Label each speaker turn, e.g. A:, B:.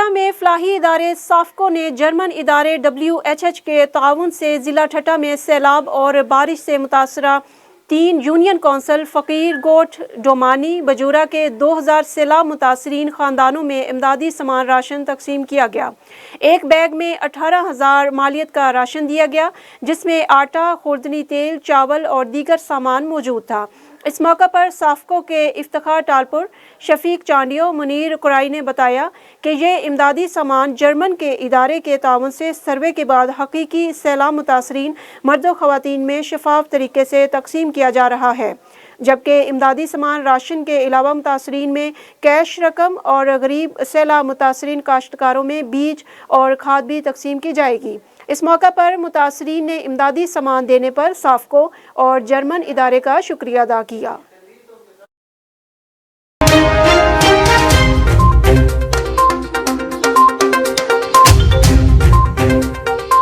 A: میں فلاحی ادارے صافکو نے جرمن ادارے WHH کے تعاون سے ضلع ٹھٹہ میں سیلاب اور بارش سے متاثرہ 3 یونین کونسل فقیر گوٹھ ڈومانی بجورہ کے 2000 سیلاب متاثرین خاندانوں میں امدادی سامان راشن تقسیم کیا گیا۔ ایک بیگ میں 18,000 مالیت کا راشن دیا گیا، جس میں آٹا، خوردنی تیل، چاول اور دیگر سامان موجود تھا۔ اس موقع پر صافکو کے افتخار ٹالپور، شفیق چانڈیو، منیر قرائی نے بتایا کہ یہ امدادی سامان جرمن کے ادارے کے تعاون سے سروے کے بعد حقیقی سیلاب متاثرین مرد و خواتین میں شفاف طریقے سے تقسیم کیا جا رہا ہے، جبکہ امدادی سامان راشن کے علاوہ متاثرین میں کیش رقم اور غریب سیلاب متاثرین کاشتکاروں میں بیج اور کھاد بھی تقسیم کی جائے گی۔ اس موقع پر متاثرین نے امدادی سامان دینے پر صافکو اور جرمن ادارے کا شکریہ ادا کیا۔